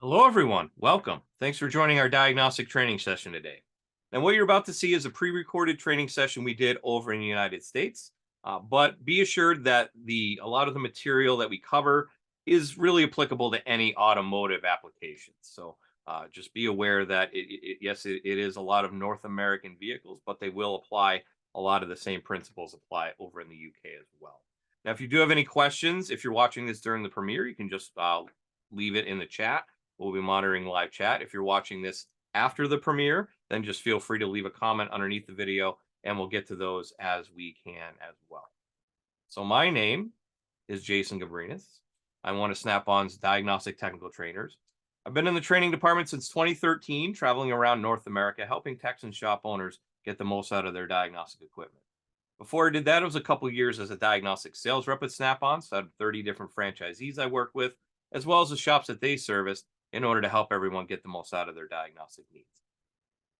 Hello, everyone. Welcome. Thanks for joining our diagnostic training session today. And what you're about to see is a pre-recorded training session we did over in the United States. But be assured that a lot of the material that we cover is really applicable to any automotive application. So just be aware that yes, it is a lot of North American vehicles, but they will apply a lot of the same principles apply over in the UK as well. Now, if you do have any questions, if you're watching this during the premiere, you can just leave it in the chat. We'll be monitoring live chat. If you're watching this after the premiere, then just feel free to leave a comment underneath the video and we'll get to those as we can as well. So my name is Jason Gabrenas. I'm one of Snap-on's diagnostic technical trainers. I've been in the training department since 2013, traveling around North America, helping techs and shop owners get the most out of their diagnostic equipment. Before I did that, it was a couple years as a diagnostic sales rep at Snap-on, so I had 30 different franchisees I worked with, as well as the shops that they serviced in order to help everyone get the most out of their diagnostic needs.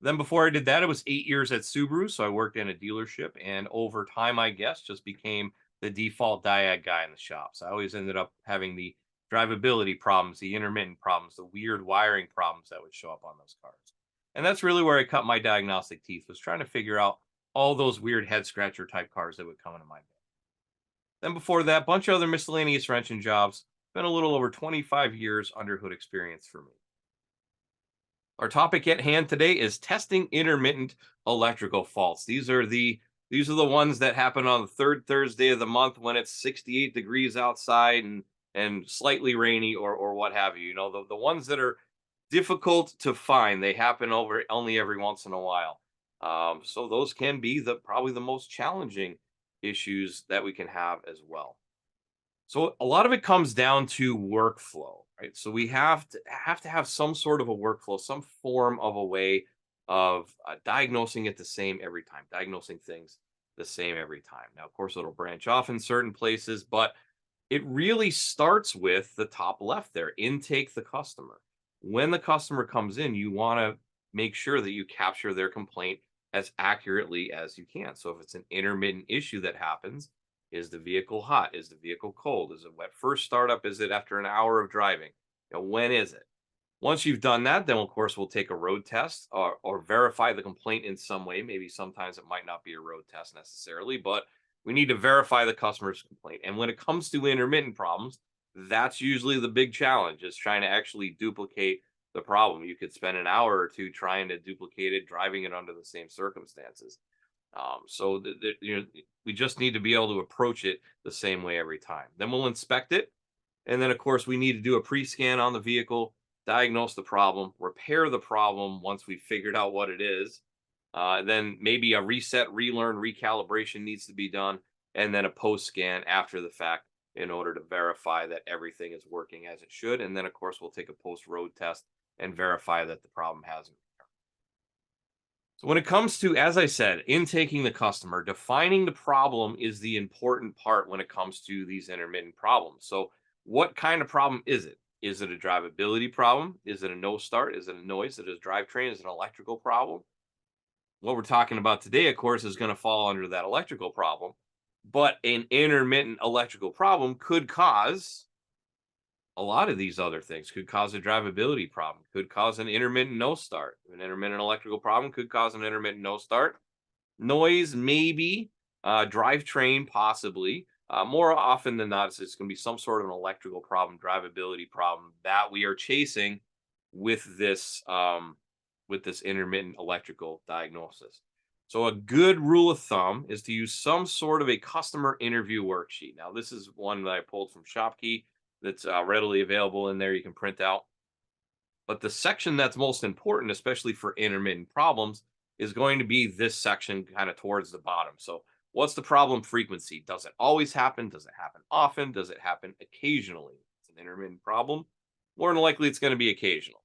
Then before I did that, it was 8 years at Subaru, so I worked in a dealership, and over time, I guess, just became the default diag guy in the shop. So I always ended up having the drivability problems, the intermittent problems, the weird wiring problems that would show up on those cars. And that's really where I cut my diagnostic teeth, was trying to figure out all those weird head scratcher type cars that would come into my bed. Then before that, bunch of other miscellaneous wrenching jobs. Been a little over 25 years under hood experience for me. Our topic at hand today is testing intermittent electrical faults. These are the ones that happen on the third Thursday of the month when it's 68 degrees outside and slightly rainy or what have you. You know, the ones that are difficult to find. They happen over only every once in a while. So those can be probably the most challenging issues that we can have as well. So a lot of it comes down to workflow, right? So we have some sort of a workflow, some form of a way of diagnosing it the same every time, diagnosing things the same every time. Now, of course, it'll branch off in certain places, but it really starts with the top left there, intake the customer. When the customer comes in, you want to make sure that you capture their complaint as accurately as you can. So if it's an intermittent issue that happens, is the vehicle hot? Is the vehicle cold? Is it wet first startup? Is it after an hour of driving? When is it? Once you've done that, then of course we'll take a road test or verify the complaint in some way. Maybe sometimes it might not be a road test necessarily, but we need to verify the customer's complaint. And when it comes to intermittent problems, that's usually the big challenge, is trying to actually duplicate the problem. You could spend an hour or two trying to duplicate it, driving it under the same circumstances. We just need to be able to approach it the same way every time. Then we'll inspect it. And then, of course, we need to do a pre-scan on the vehicle, diagnose the problem, repair the problem once we've figured out what it is. Then maybe a reset, relearn, recalibration needs to be done. And then a post-scan after the fact in order to verify that everything is working as it should. And then, of course, we'll take a post-road test and verify that the problem hasn't. So when it comes to, as I said, intaking the customer, defining the problem is the important part when it comes to these intermittent problems. So what kind of problem is it? Is it a drivability problem? Is it a no start? Is it a noise? Is it a drivetrain? Is it an electrical problem? What we're talking about today, of course, is going to fall under that electrical problem. But an intermittent electrical problem could cause a lot of these other things, could cause a drivability problem, could cause an intermittent no start. An intermittent electrical problem could cause an intermittent no start. Noise, maybe. Drivetrain, possibly. More often than not, it's going to be some sort of an electrical problem, drivability problem that we are chasing with this intermittent electrical diagnosis. So a good rule of thumb is to use some sort of a customer interview worksheet. Now, this is one that I pulled from ShopKey that's readily available in there. You can print out. But the section that's most important, especially for intermittent problems, is going to be this section kind of towards the bottom. So what's the problem frequency? Does it always happen? Does it happen often? Does it happen occasionally? It's an intermittent problem. More than likely, it's going to be occasional.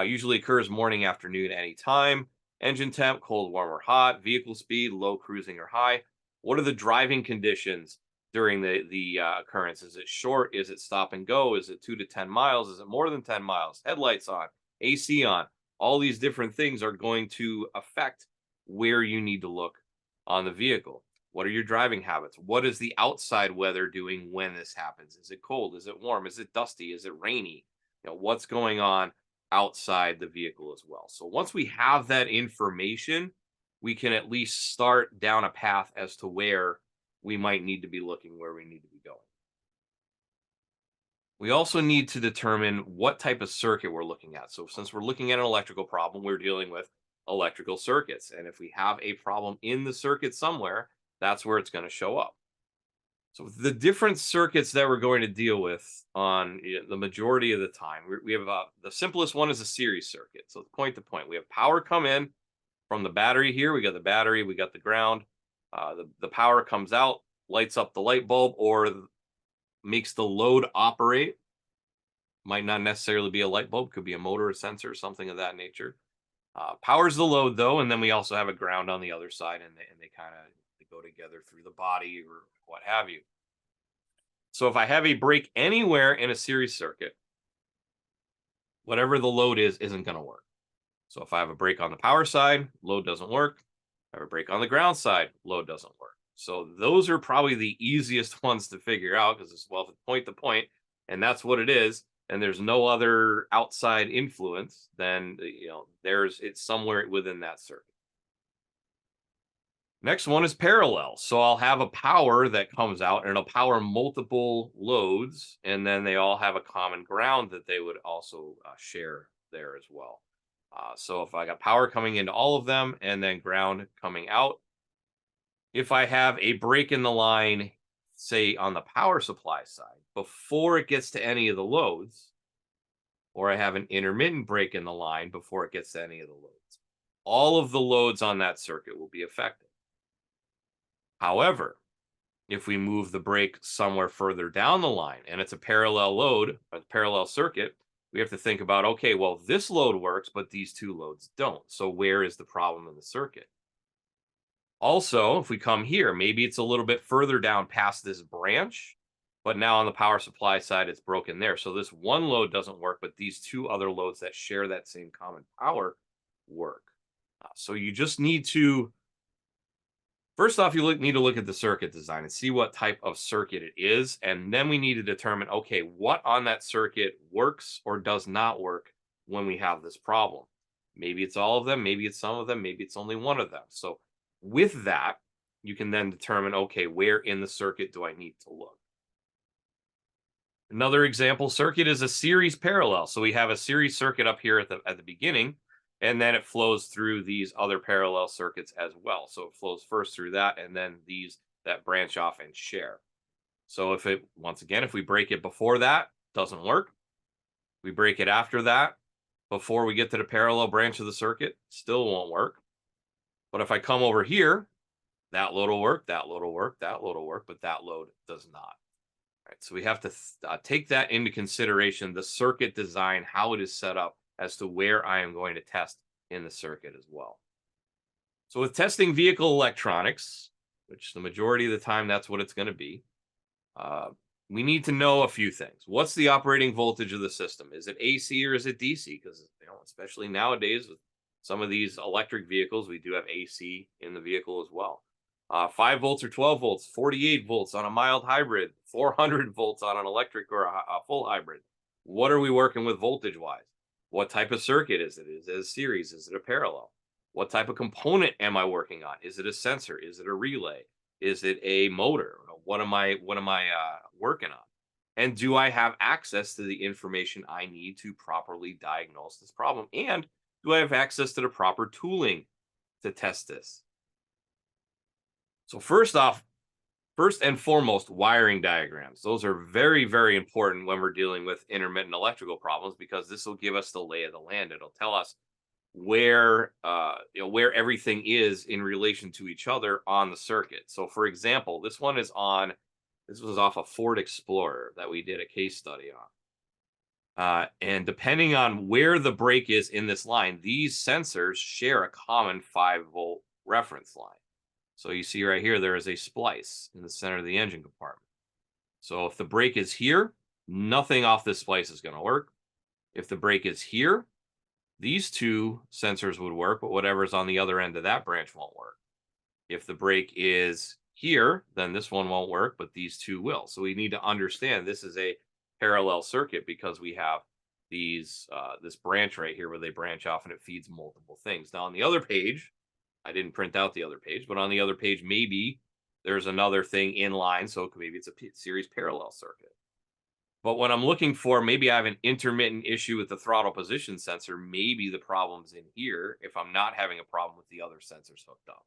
Usually occurs morning, afternoon, anytime. Engine temp, cold, warm, or hot. Vehicle speed, low, cruising, or high. What are the driving conditions during the occurrence? Is it short? Is it stop and go? Is it 2 to 10 miles? Is it more than 10 miles? Headlights on, AC on. All these different things are going to affect where you need to look on the vehicle. What are your driving habits? What is the outside weather doing when this happens? Is it cold? Is it warm? Is it dusty? Is it rainy? what's going on outside the vehicle as well. So once we have that information, we can at least start down a path as to where we might need to be looking, where we need to be going. We also need to determine what type of circuit we're looking at. So since we're looking at an electrical problem, we're dealing with electrical circuits. And if we have a problem in the circuit somewhere, that's where it's going to show up. So the different circuits that we're going to deal with on the majority of the time, we have the simplest one is a series circuit. So point to point, we have power come in from the battery here. We got the battery, we got the ground. The power comes out, lights up the light bulb, or makes the load operate. Might not necessarily be a light bulb, could be a motor, a sensor, something of that nature. Powers the load though, and then we also have a ground on the other side, and they kind of go together through the body or what have you. So if I have a break anywhere in a series circuit, whatever the load is, isn't going to work. So if I have a break on the power side, load doesn't work. If I have a break on the ground side, load doesn't work. So those are probably the easiest ones to figure out because it's point to point, and that's what it is. And there's no other outside influence, then it's somewhere within that circuit. Next one is parallel. So I'll have a power that comes out and it'll power multiple loads, and then they all have a common ground that they would also share there as well. So if I got power coming into all of them and then ground coming out, if I have a break in the line, say on the power supply side, before it gets to any of the loads, or I have an intermittent break in the line before it gets to any of the loads, all of the loads on that circuit will be affected. However, if we move the break somewhere further down the line and it's a parallel load, a parallel circuit, we have to think about, okay, well, this load works, but these two loads don't. So where is the problem in the circuit? Also, if we come here, maybe it's a little bit further down past this branch, but now on the power supply side, it's broken there. So this one load doesn't work, but these two other loads that share that same common power work. So you just need to, first off, you need to look at the circuit design and see what type of circuit it is. And then we need to determine, okay, what on that circuit works or does not work when we have this problem. Maybe it's all of them, maybe it's some of them, maybe it's only one of them. So with that, you can then determine, okay, where in the circuit do I need to look? Another example circuit is a series parallel. So we have a series circuit up here at the beginning, and then it flows through these other parallel circuits as well. So it flows first through that, and then these that branch off and share. So once again, if we break it before that, doesn't work. We break it after that, before we get to the parallel branch of the circuit, still won't work. But if I come over here, that load will work, that load will work, that load will work, but that load does not. Right, so we have to take that into consideration, the circuit design, how it is set up as to where I am going to test in the circuit as well. So with testing vehicle electronics, which the majority of the time that's what it's going to be, we need to know a few things. What's the operating voltage of the system? Is it AC or is it DC? Because especially nowadays with some of these electric vehicles, we do have AC in the vehicle as well. 5 volts or 12 volts, 48 volts on a mild hybrid, 400 volts on an electric or a full hybrid. What are we working with voltage wise? What type of circuit is it? Is it a series? Is it a parallel? What type of component am I working on? Is it a sensor? Is it a relay? Is it a motor? What am I working on? And do I have access to the information I need to properly diagnose this problem? And do I have access to the proper tooling to test this? So first and foremost, wiring diagrams. Those are very, very important when we're dealing with intermittent electrical problems, because this will give us the lay of the land. It'll tell us where everything is in relation to each other on the circuit. So for example, this was off a Ford Explorer that we did a case study on. And depending on where the break is in this line, these sensors share a common 5-volt reference line. So you see right here, there is a splice in the center of the engine compartment. So if the break is here, nothing off this splice is going to work. If the break is here, these two sensors would work, but whatever's on the other end of that branch won't work. If the break is here, then this one won't work, but these two will. So we need to understand this is a parallel circuit because we have these this branch right here where they branch off and it feeds multiple things. Now on the other page, I didn't print out the other page, but on the other page, maybe there's another thing in line. So maybe it's a series parallel circuit. But when I'm looking for, maybe I have an intermittent issue with the throttle position sensor, maybe the problem's in here if I'm not having a problem with the other sensors hooked up.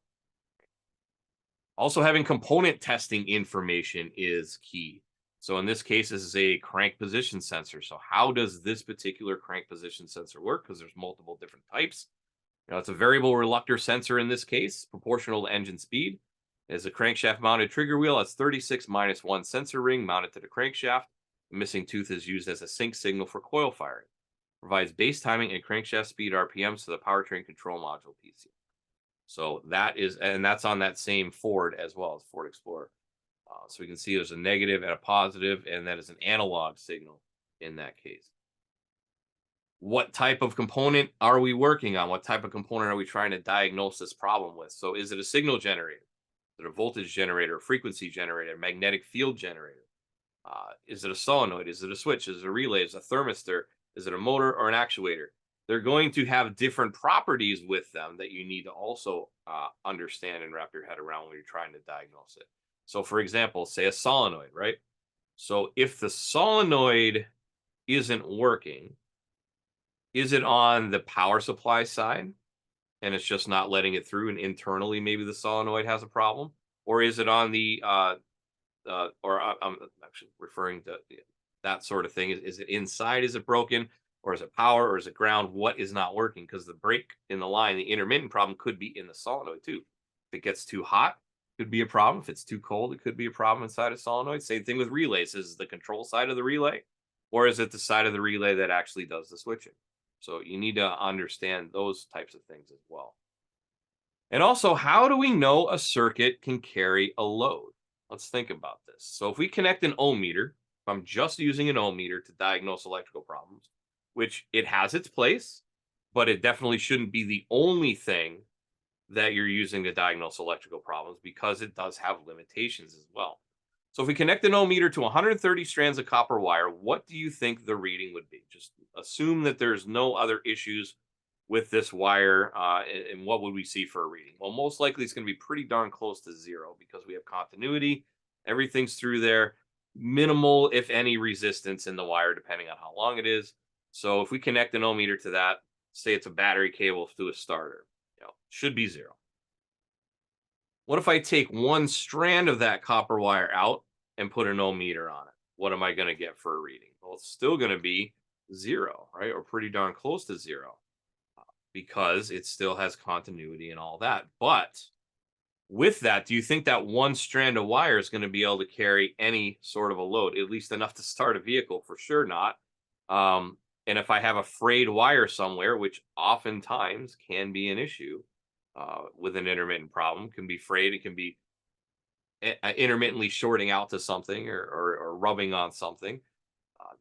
Also, having component testing information is key. So in this case, this is a crank position sensor. So how does this particular crank position sensor work? Because there's multiple different types. It's a variable reluctor sensor in this case, proportional to engine speed. It is a crankshaft mounted trigger wheel. That's 36 minus 1 sensor ring mounted to the crankshaft. The missing tooth is used as a sync signal for coil firing. Provides base timing and crankshaft speed RPMs to the powertrain control module PC. So that is, and that's on that same Ford as well as Ford Explorer. So we can see there's a negative and a positive, and that is an analog signal in that case. What type of component are we working on? What type of component are we trying to diagnose this problem with? So is it a signal generator? Is it a voltage generator, a frequency generator, a magnetic field generator? Is it a solenoid? Is it a switch? Is it a relay? Is it a thermistor? Is it a motor or an actuator? They're going to have different properties with them that you need to also understand and wrap your head around when you're trying to diagnose it. So for example, say a solenoid, right? So if the solenoid isn't working, is it on the power supply side and it's just not letting it through, and internally maybe the solenoid has a problem? Or is it on the, I'm actually referring to that sort of thing. Is it inside? Is it broken? Or is it power? Or is it ground? What is not working? Because the break in the line, the intermittent problem could be in the solenoid too. If it gets too hot, it could be a problem. If it's too cold, it could be a problem inside a solenoid. Same thing with relays. Is it the control side of the relay? Or is it the side of the relay that actually does the switching? So you need to understand those types of things as well. And also, how do we know a circuit can carry a load? Let's think about this. So if we connect an ohm meter, if I'm just using an ohm meter to diagnose electrical problems, which it has its place, but it definitely shouldn't be the only thing that you're using to diagnose electrical problems, because it does have limitations as well. So if we connect an ohm meter to 130 strands of copper wire, what do you think the reading would be? Just assume that there's no other issues with this wire, and what would we see for a reading? Well, most likely it's going to be pretty darn close to zero because we have continuity. Everything's through there. Minimal, if any, resistance in the wire, depending on how long it is. So if we connect an ohm meter to that, say it's a battery cable to a starter, should be zero. What if I take one strand of that copper wire out and put an ohm meter on it? What am I going to get for a reading? Well, it's still going to be zero, right? Or pretty darn close to zero, because it still has continuity and all that. But with that, do you think that one strand of wire is going to be able to carry any sort of a load, at least enough to start a vehicle? For sure not. And if I have a frayed wire somewhere, which oftentimes can be an issue with an intermittent problem, can be frayed, it can be intermittently shorting out to something or rubbing on something.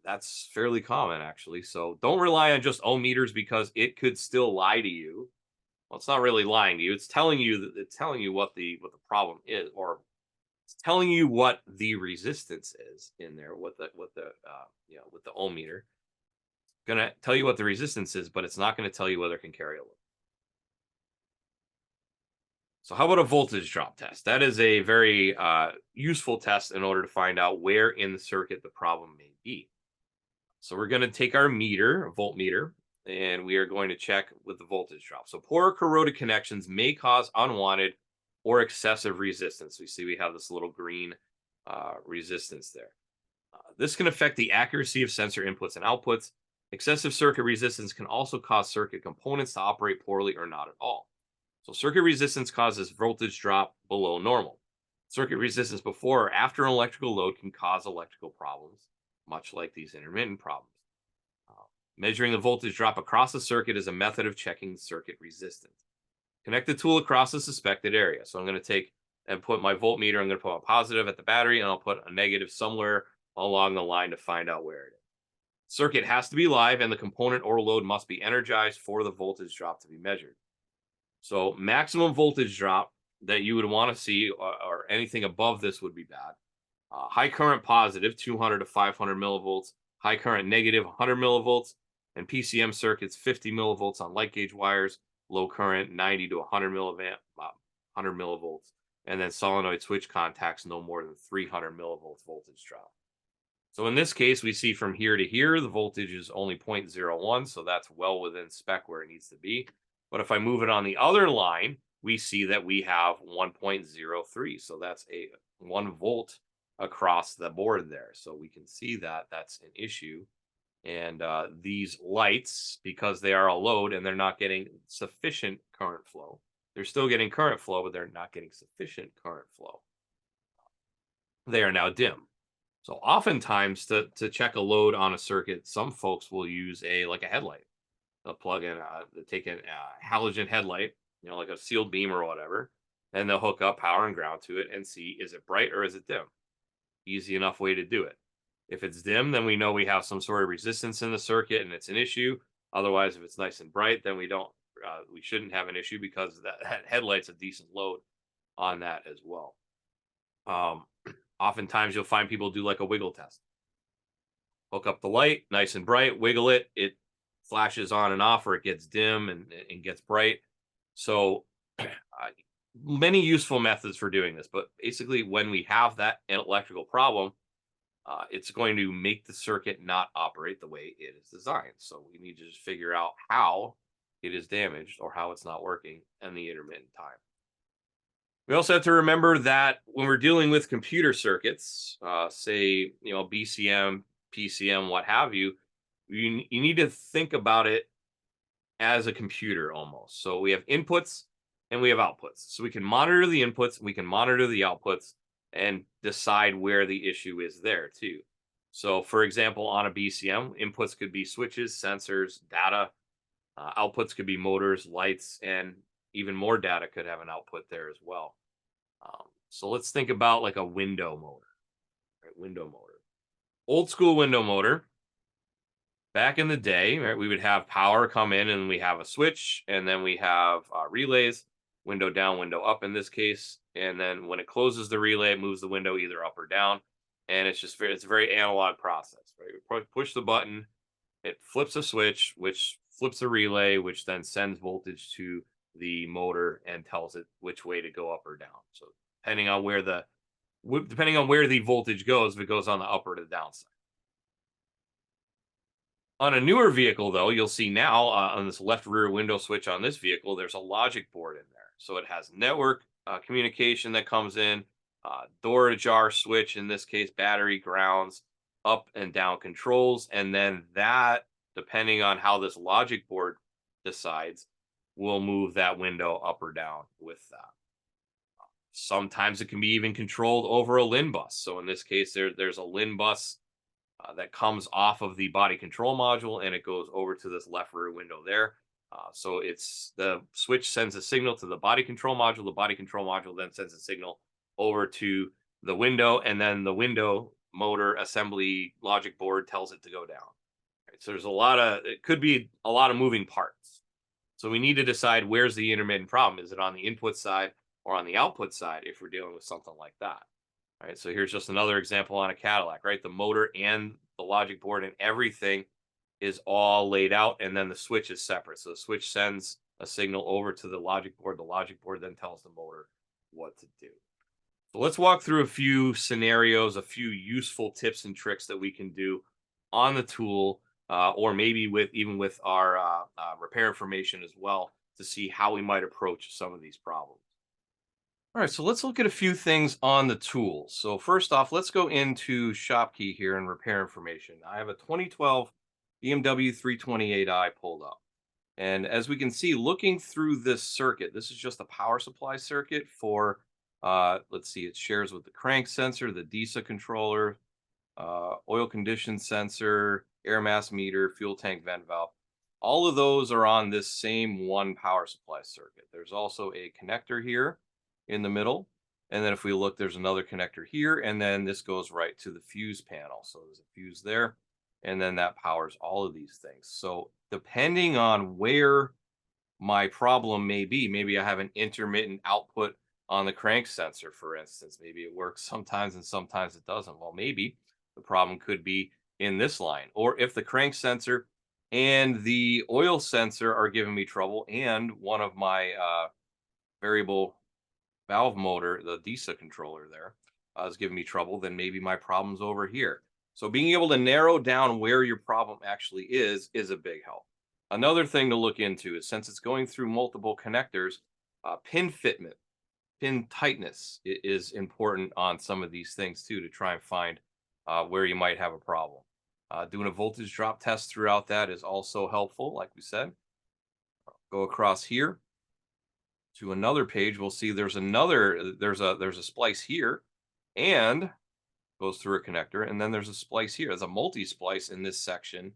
That's fairly common, actually. So don't rely on just ohm meters, because it could still lie to you. Well, it's not really lying to you. It's telling you what the problem is, or it's telling you what the resistance is in there with the ohm meter. It's gonna tell you what the resistance is, but it's not going to tell you whether it can carry a load. So how about a voltage drop test? That is a very useful test in order to find out where in the circuit the problem may be. So we're going to take our meter, a voltmeter, and we are going to check with the voltage drop. So poor corroded connections may cause unwanted or excessive resistance. We see we have this little green resistance there. This can affect the accuracy of sensor inputs and outputs. Excessive circuit resistance can also cause circuit components to operate poorly or not at all. So circuit resistance causes voltage drop below normal. Circuit resistance before or after an electrical load can cause electrical problems, much like these intermittent problems. Measuring the voltage drop across the circuit is a method of checking circuit resistance. Connect the tool across the suspected area. So I'm going to take and put my voltmeter, I'm going to put a positive at the battery, and I'll put a negative somewhere along the line to find out where it is. Circuit has to be live, and the component or load must be energized for the voltage drop to be measured. So maximum voltage drop that you would want to see, or anything above this, would be bad. High current positive, 200 to 500 millivolts. High current negative, 100 millivolts. and PCM circuits 50 millivolts on light gauge wires, low current 90 to 100 milliamp, 100 millivolts, and then solenoid switch contacts no more than 300 millivolts voltage drop. So in this case, we see from here to here, the voltage is only 0.01, so that's well within spec where it needs to be. But if I move it on the other line, we see that we have 1.03, so that's a 1 volt across the board there. So we can see that that's an issue. And these lights, because they are a load and they're not getting sufficient current flow, they're still getting current flow, but they're not getting sufficient current flow. They are now dim. So oftentimes to check a load on a circuit, some folks will use a headlight. They'll plug in, take a halogen headlight, like a sealed beam or whatever, and they'll hook up power and ground to it and see, is it bright or is it dim? Easy enough way to do it. If it's dim, then we know we have some sort of resistance in the circuit and it's an issue. Otherwise, if it's nice and bright, then we shouldn't have an issue because that headlight's a decent load on that as well. Oftentimes you'll find people do like a wiggle test. Hook up the light, nice and bright, wiggle it, it flashes on and off, or it gets dim and gets bright. So many useful methods for doing this, but basically when we have that electrical problem, it's going to make the circuit not operate the way it is designed. So we need to just figure out how it is damaged or how it's not working and the intermittent time. We also have to remember that when we're dealing with computer circuits, say, BCM, PCM, what have you, you need to think about it as a computer almost. So we have inputs and we have outputs. So we can monitor the inputs, we can monitor the outputs and decide where the issue is there too. So for example, on a BCM, inputs could be switches, sensors, data. Outputs could be motors, lights, and even more data could have an output there as well. So let's think about like a window motor, right? Window motor, old school window motor. Back in the day, right, we would have power come in and we have a switch and then we have relays, window down, window up in this case. And then when it closes the relay, it moves the window either up or down. And it's a very analog process, right? We push the button, it flips a switch, which flips a relay, which then sends voltage to the motor and tells it which way to go up or down. So depending on where the voltage goes, if it goes on the up or the down side. On a newer vehicle, though, you'll see now on this left rear window switch on this vehicle, there's a logic board in there. So it has network communication that comes in, door to jar switch, in this case, battery, grounds, up and down controls. And then that, depending on how this logic board decides, will move that window up or down with that. Sometimes it can be even controlled over a LIN bus. So in this case, there's a LIN bus that comes off of the body control module and it goes over to this left rear window there. So it's the switch sends a signal to the body control module. The body control module then sends a signal over to the window, and then the window motor assembly logic board tells it to go down. Right? So it could be a lot of moving parts. So we need to decide where's the intermittent problem. Is it on the input side or on the output side if we're dealing with something like that? All right, so here's just another example on a Cadillac, right? The motor and the logic board and everything is all laid out, and then the switch is separate. So the switch sends a signal over to the logic board. The logic board then tells the motor what to do. So let's walk through a few scenarios, a few useful tips and tricks that we can do on the tool, or maybe even with our repair information as well, to see how we might approach some of these problems. All right, so let's look at a few things on the tools. So first off, let's go into shop key here and repair information. I have a 2012 BMW 328i pulled up. And as we can see, looking through this circuit, this is just a power supply circuit for, let's see, it shares with the crank sensor, the DISA controller, oil condition sensor, air mass meter, fuel tank vent valve. All of those are on this same one power supply circuit. There's also a connector here in the middle. And then if we look, there's another connector here, and then this goes right to the fuse panel. So there's a fuse there, and then that powers all of these things. So depending on where my problem may be, maybe I have an intermittent output on the crank sensor, for instance. Maybe it works sometimes and sometimes it doesn't. Well, maybe the problem could be in this line. Or if the crank sensor and the oil sensor are giving me trouble, and one of my variable valve motor, the DISA controller there, is giving me trouble, then maybe my problem's over here. So being able to narrow down where your problem actually is a big help. Another thing to look into is, since it's going through multiple connectors, pin fitment, pin tightness is important on some of these things too, to try and find where you might have a problem. Doing a voltage drop test throughout that is also helpful. Like we said, go across here to another page. We'll see there's a splice here, and goes through a connector, and then there's a splice here. There's a multi-splice in this section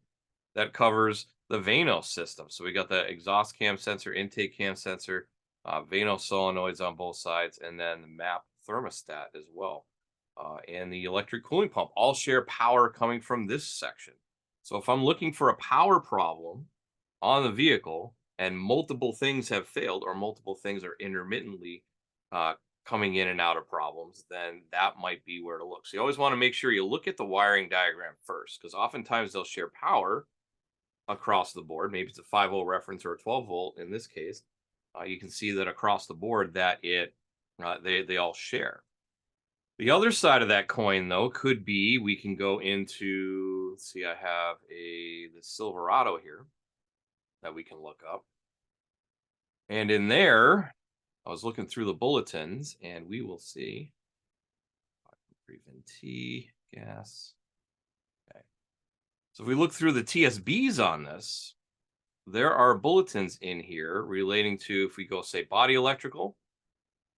that covers the Vanos system. So we got the exhaust cam sensor, intake cam sensor, Vanos solenoids on both sides, and then the map thermostat as well. And the electric cooling pump all share power coming from this section. So if I'm looking for a power problem on the vehicle and multiple things have failed, or multiple things are intermittently uh, coming in and out of problems, then that might be where to look. So you always want to make sure you look at the wiring diagram first, because oftentimes they'll share power across the board. Maybe it's a 5-volt reference or a 12-volt in this case. You can see that across the board that they all share. The other side of that coin, though, could be, we can go into, let's see, I have the Silverado here that we can look up. And in there, I was looking through the bulletins, and we will see prevent T gas. Okay. So if we look through the TSBs on this, there are bulletins in here relating to, if we go say body electrical,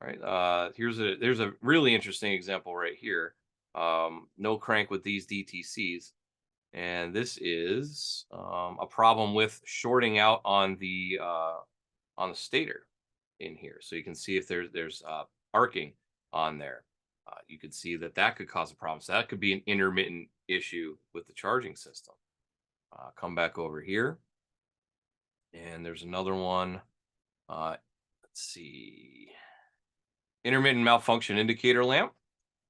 right? There's a really interesting example right here. No crank with these DTCs. And this is a problem with shorting out on the stator in here. So you can see if there's arcing on there. You could see that could cause a problem. So that could be an intermittent issue with the charging system. Come back over here, and there's another one. Let's see, intermittent malfunction indicator lamp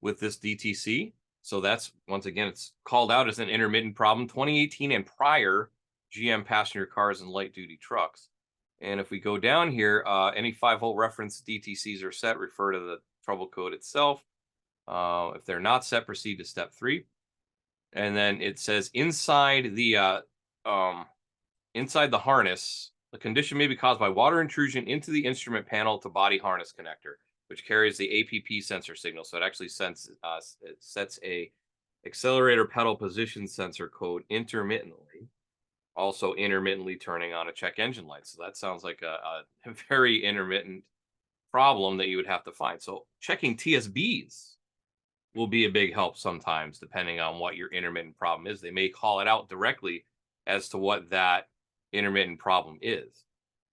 with this DTC. So that's, once again, it's called out as an intermittent problem, 2018 and prior GM passenger cars and light duty trucks. And if we go down here, any 5-volt reference DTCs are set, refer to the trouble code itself. If they're not set, proceed to step 3. And then it says inside the harness, the condition may be caused by water intrusion into the instrument panel to body harness connector, which carries the APP sensor signal. So it actually it sets a accelerator pedal position sensor code intermittently, also intermittently turning on a check engine light. So that sounds like a very intermittent problem that you would have to find. So checking TSBs will be a big help sometimes, depending on what your intermittent problem is. They may call it out directly as to what that intermittent problem is.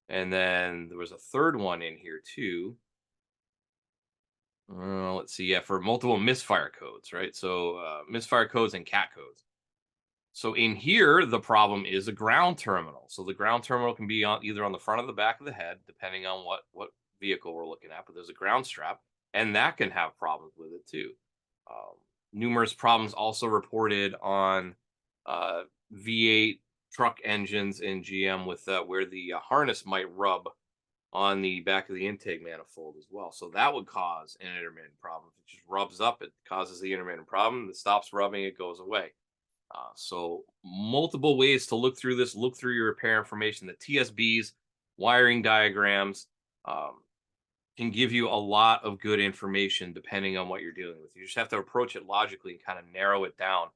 And then there was a third one in here too. Let's see. Yeah, for multiple misfire codes, right? So misfire codes and CAT codes. So in here, the problem is a ground terminal. So the ground terminal can be either on the front or the back of the head, depending on what vehicle we're looking at. But there's a ground strap, and that can have problems with it too. Numerous problems also reported on V8 truck engines in GM with where the harness might rub on the back of the intake manifold as well. So that would cause an intermittent problem. If it just rubs up, it causes the intermittent problem. It stops rubbing, it goes away. So multiple ways to look through this. Look through your repair information. The TSBs, wiring diagrams can give you a lot of good information depending on what you're dealing with. You just have to approach it logically and kind of narrow it down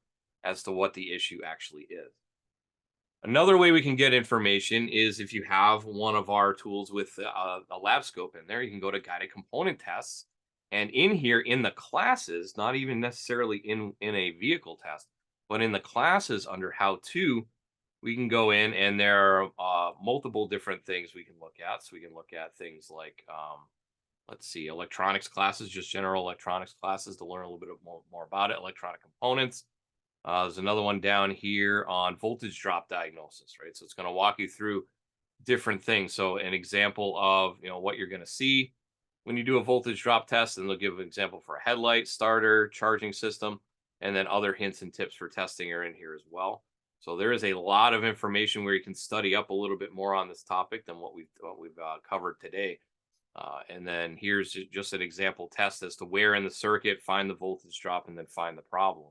as to what the issue actually is. Another way we can get information is if you have one of our tools with a lab scope in there, you can go to guided component tests. And in here, in the classes, not even necessarily in a vehicle test, but in the classes under how to, we can go in, and there are multiple different things we can look at. So we can look at things like, let's see, electronics classes, just general electronics classes to learn a little bit more about it, electronic components. There's another one down here on voltage drop diagnosis, right? So it's going to walk you through different things. So an example of, what you're going to see when you do a voltage drop test, and they'll give an example for a headlight, starter, charging system, and then other hints and tips for testing are in here as well. So there is a lot of information where you can study up a little bit more on this topic than what we've covered today. And then here's just an example test as to where in the circuit, find the voltage drop, and then find the problem.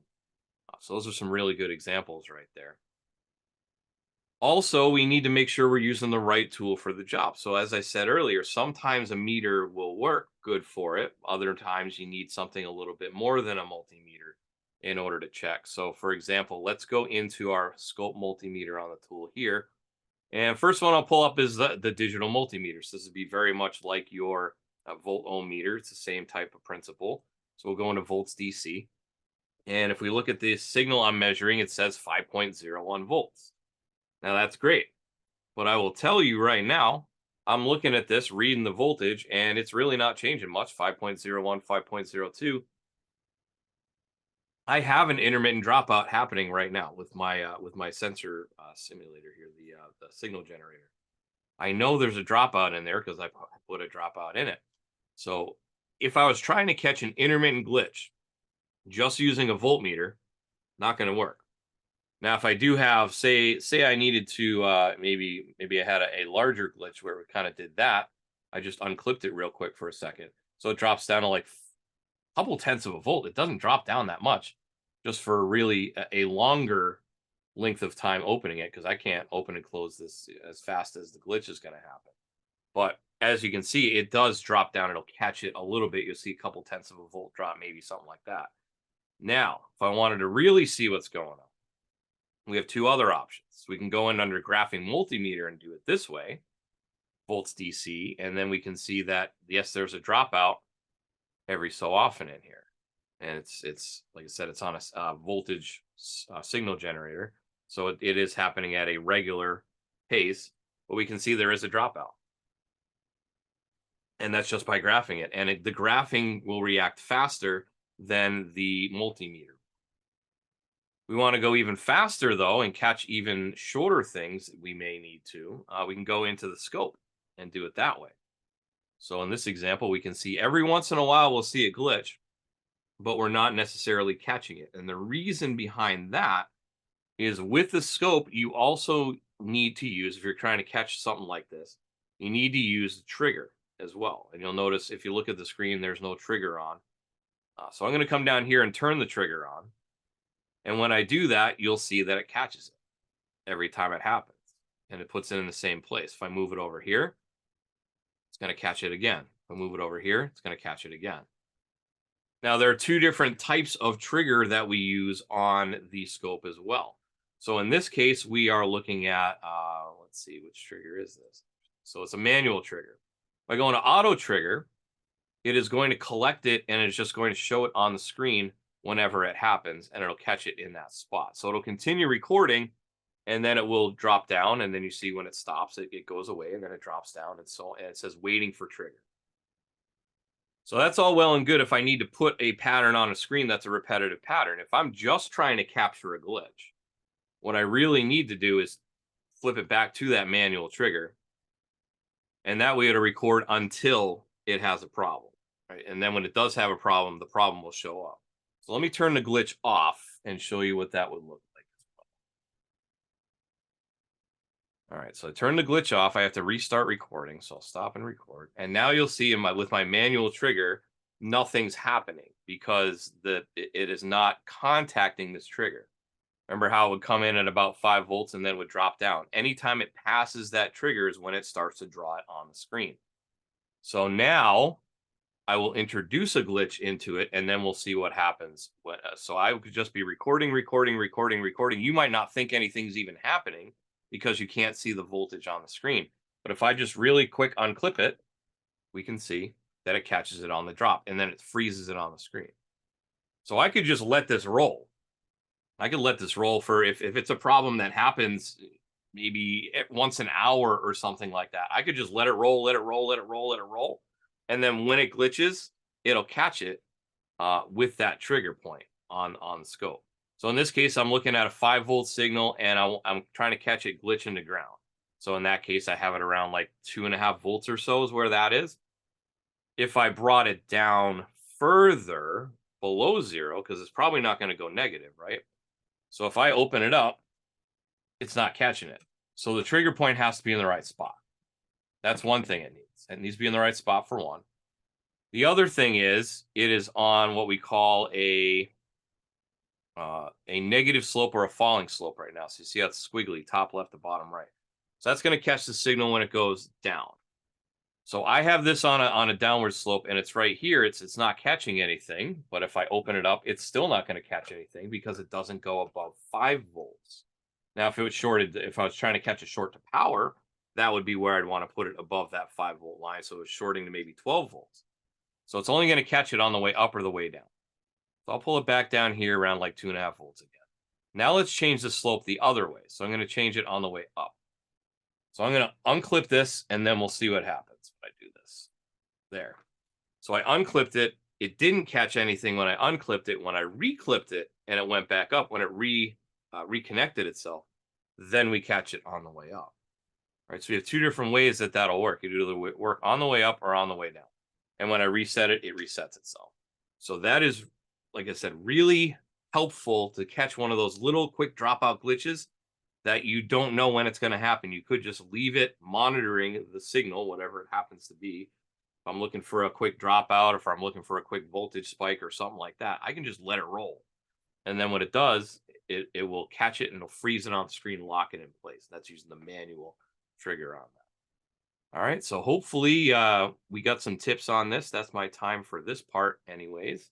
So those are some really good examples right there. Also, we need to make sure we're using the right tool for the job. So as I said earlier, sometimes a meter will work good for it. Other times you need something a little bit more than a multimeter in order to check. So for example, let's go into our scope multimeter on the tool here. And first one I'll pull up is the digital multimeter. So this would be very much like your volt ohm meter. It's the same type of principle. So we'll go into volts DC. And if we look at the signal I'm measuring, it says 5.01 volts. Now that's great. But I will tell you right now, I'm looking at this, reading the voltage, and it's really not changing much, 5.01, 5.02. I have an intermittent dropout happening right now with my sensor simulator here, the signal generator. I know there's a dropout in there because I put a dropout in it. So if I was trying to catch an intermittent glitch just using a voltmeter, not going to work. Now, if I do have, say I needed to, maybe I had a larger glitch where we kind of did that. I just unclipped it real quick for a second. So it drops down to like a couple tenths of a volt. It doesn't drop down that much just for really a longer length of time opening it, because I can't open and close this as fast as the glitch is going to happen. But as you can see, it does drop down. It'll catch it a little bit. You'll see a couple tenths of a volt drop, maybe something like that. Now, if I wanted to really see what's going on, we have two other options. We can go in under graphing multimeter and do it this way, volts DC, and then we can see that, yes, there's a dropout every so often in here. And it's like I said, it's on a voltage signal generator. So it is happening at a regular pace, but we can see there is a dropout. And that's just by graphing it. And the graphing will react faster than the multimeter. We want to go even faster, though, and catch even shorter things that we may need to. We can go into the scope and do it that way. So in this example, we can see every once in a while we'll see a glitch, but we're not necessarily catching it. And the reason behind that is with the scope, you also need to use, if you're trying to catch something like this, you need to use the trigger as well. And you'll notice if you look at the screen, there's no trigger on. So I'm going to come down here and turn the trigger on. And when I do that, you'll see that it catches it every time it happens. And it puts it in the same place. If I move it over here, it's going to catch it again. If I move it over here, it's going to catch it again. Now, there are two different types of trigger that we use on the scope as well. So in this case, we are looking at, let's see, which trigger is this? So it's a manual trigger. If I go into auto trigger, it is going to collect it and it's just going to show it on the screen whenever it happens, and it'll catch it in that spot. So it'll continue recording, and then it will drop down, and then you see when it stops, it goes away, and then it drops down, and it says waiting for trigger. So that's all well and good if I need to put a pattern on a screen that's a repetitive pattern. If I'm just trying to capture a glitch, what I really need to do is flip it back to that manual trigger, and that way it'll record until it has a problem, right? And then when it does have a problem, the problem will show up. So let me turn the glitch off and show you what that would look like. All right, so I turn the glitch off. I have to restart recording, so I'll stop and record. And now you'll see with my manual trigger, nothing's happening because it is not contacting this trigger. Remember how it would come in at about 5 volts and then would drop down. Anytime it passes that trigger is when it starts to draw it on the screen. So now I will introduce a glitch into it, and then we'll see what happens. So I could just be recording. You might not think anything's even happening because you can't see the voltage on the screen. But if I just really quick unclip it, we can see that it catches it on the drop, and then it freezes it on the screen. So I could just let this roll. I could let this roll for if it's a problem that happens maybe once an hour or something like that. I could just let it roll. And then when it glitches, it'll catch it with that trigger point on the scope. So in this case, I'm looking at a 5-volt signal, and I'm trying to catch it glitch into ground. So in that case, I have it around like 2.5 volts or so is where that is. If I brought it down further below 0, because it's probably not going to go negative, right? So if I open it up it's not catching it. So the trigger point has to be in the right spot. That's one thing it needs. It needs to be in the right spot for one. The other thing is it is on what we call a negative slope or a falling slope right now. So you see how it's squiggly, top left to bottom right. So that's going to catch the signal when it goes down. So I have this on a downward slope, and it's right here. It's not catching anything. But if I open it up, it's still not going to catch anything because it doesn't go above 5 volts. Now, if it was shorted, if I was trying to catch a short to power, that would be where I'd want to put it above that 5-volt line. So it's shorting to maybe 12 volts. So it's only going to catch it on the way up or the way down. So I'll pull it back down here around like 2.5 volts again. Now let's change the slope the other way. So I'm going to change it on the way up. So I'm going to unclip this, and then we'll see what happens when I do this. There. So I unclipped it. It didn't catch anything when I unclipped it. When I reclipped it and it went back up, when it reconnected itself, then we catch it on the way up. All right, so we have two different ways that'll work. It either work on the way up or on the way down. And when I reset it, it resets itself. So that is, like I said, really helpful to catch one of those little quick dropout glitches that you don't know when it's going to happen. You could just leave it monitoring the signal, whatever it happens to be. If I'm looking for a quick dropout, or if I'm looking for a quick voltage spike or something like that, I can just let it roll. And then what it does, it will catch it and it'll freeze it on the screen and lock it in place. That's using the manual trigger on that. All right, so hopefully we got some tips on this. That's my time for this part anyways.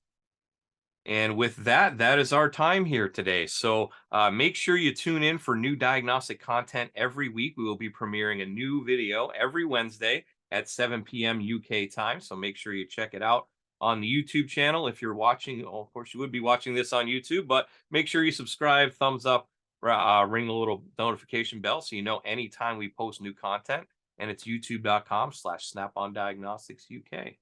And with that, that is our time here today. So make sure you tune in for new diagnostic content every week. We will be premiering a new video every Wednesday at 7 p.m. UK time. So make sure you check it out on the YouTube channel. If you're watching, well, of course, you would be watching this on YouTube, but make sure you subscribe, thumbs up, ring the little notification bell so you know anytime we post new content. And it's youtube.com/SnapOnDiagnosticsUK.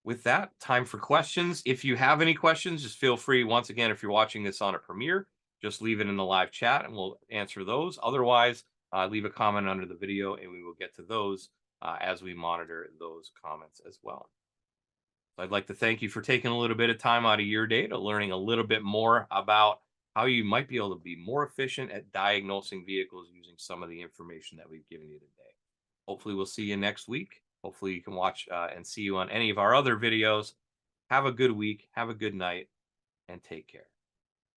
With that, time for questions. If you have any questions, just feel free. Once again, if you're watching this on a premiere, just leave it in the live chat and we'll answer those. Otherwise, leave a comment under the video and we will get to those as we monitor those comments as well. So I'd like to thank you for taking a little bit of time out of your day to learning a little bit more about how you might be able to be more efficient at diagnosing vehicles using some of the information that we've given you today. Hopefully we'll see you next week. Hopefully you can watch and see you on any of our other videos. Have a good week. Have a good night and take care.